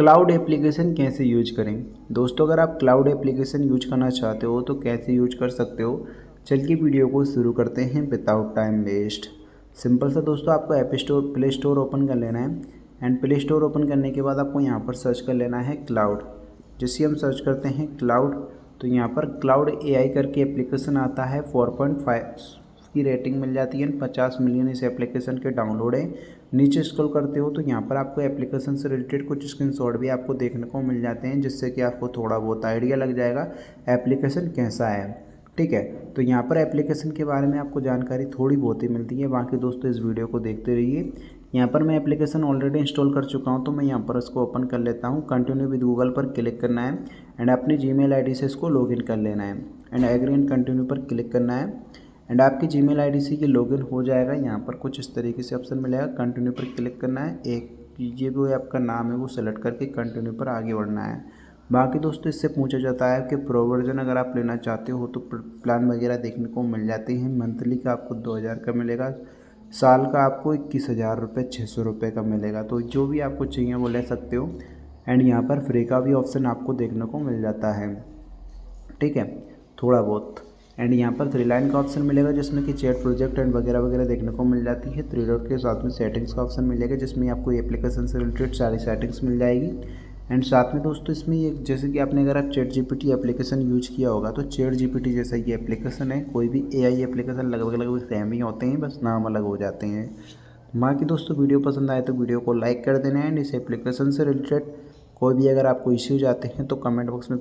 Cloud application कैसे use करें। दोस्तों अगर आप क्लाउड एप्लीकेशन यूज करना चाहते हो तो कैसे यूज कर सकते हो, चलिए वीडियो को शुरू करते हैं विदाउट टाइम वेस्ट। सिंपल सा दोस्तों, आपको प्ले स्टोर ओपन कर लेना है एंड प्ले स्टोर ओपन करने के बाद आपको यहाँ पर सर्च कर लेना है क्लाउड। जैसे हम सर्च करते हैं क्लाउड तो यहाँ पर क्लाउड एआई करके एप्लीकेशन आता है। 4.5 की रेटिंग मिल जाती है, 50 मिलियन इस एप्लीकेशन के डाउनलोड है। नीचे स्क्रॉल करते हो तो यहाँ पर आपको एप्लीकेशन से रिलेटेड कुछ स्क्रीनशॉट भी आपको देखने को मिल जाते हैं, जिससे कि आपको थोड़ा बहुत आइडिया लग जाएगा एप्लीकेशन कैसा है। ठीक है, तो यहाँ पर एप्लीकेशन के बारे में आपको जानकारी थोड़ी बहुत ही मिलती है। बाकी दोस्तों इस वीडियो को देखते रहिए। यहाँ पर मैं एप्लीकेशन ऑलरेडी इंस्टॉल कर चुका हूँ, तो मैं यहाँ पर इसको ओपन कर लेता हूँ। कंटिन्यू विद गूगल पर क्लिक करना है एंड अपनी जीमेल आईडी से इसको लॉगिन कर लेना है एंड एग्री एंड कंटिन्यू पर क्लिक करना है एंड आपकी जीमेल आईडी से ये लॉगिन हो जाएगा। यहाँ पर कुछ इस तरीके से ऑप्शन मिलेगा, कंटिन्यू पर क्लिक करना है। एक ये जो आपका नाम है वो सेलेक्ट करके कंटिन्यू पर आगे बढ़ना है। बाकी दोस्तों इससे पूछा जाता है कि प्रो वर्जन अगर आप लेना चाहते हो तो प्लान वगैरह देखने को मिल जाते हैं। मंथली का आपको 2000 का मिलेगा, साल का आपको 21,000 रुपये 600 रुपये का मिलेगा। तो जो भी आपको चाहिए वो ले सकते हो एंड यहाँ पर फ्री का भी ऑप्शन आपको देखने को मिल जाता है। ठीक है, थोड़ा बहुत एंड यहाँ पर 3 लाइन का ऑप्शन मिलेगा, जिसमें कि चैट प्रोजेक्ट एंड वगैरह वगैरह देखने को मिल जाती है। 3 डॉट के साथ में सेटिंग्स का ऑप्शन मिलेगा, जिसमें आपको एप्लीकेशन से रिलेटेड सारी सेटिंग्स मिल जाएगी। एंड साथ में दोस्तों इसमें एक जैसे कि आपने अगर आप चैट जीपीटी एप्लीकेशन यूज किया होगा तो चैट जीपीटी जैसा ये एप्लीकेशन है। कोई भी एआई एप्लीकेशन लगभग लगभग सेम ही होते हैं, बस नाम अलग हो जाते हैं। बाकी दोस्तों वीडियो पसंद आए तो वीडियो को लाइक कर देना एंड इस एप्लीकेशन से रिलेटेड कोई भी अगर आपको इश्यूज आते हैं तो कमेंट बॉक्स में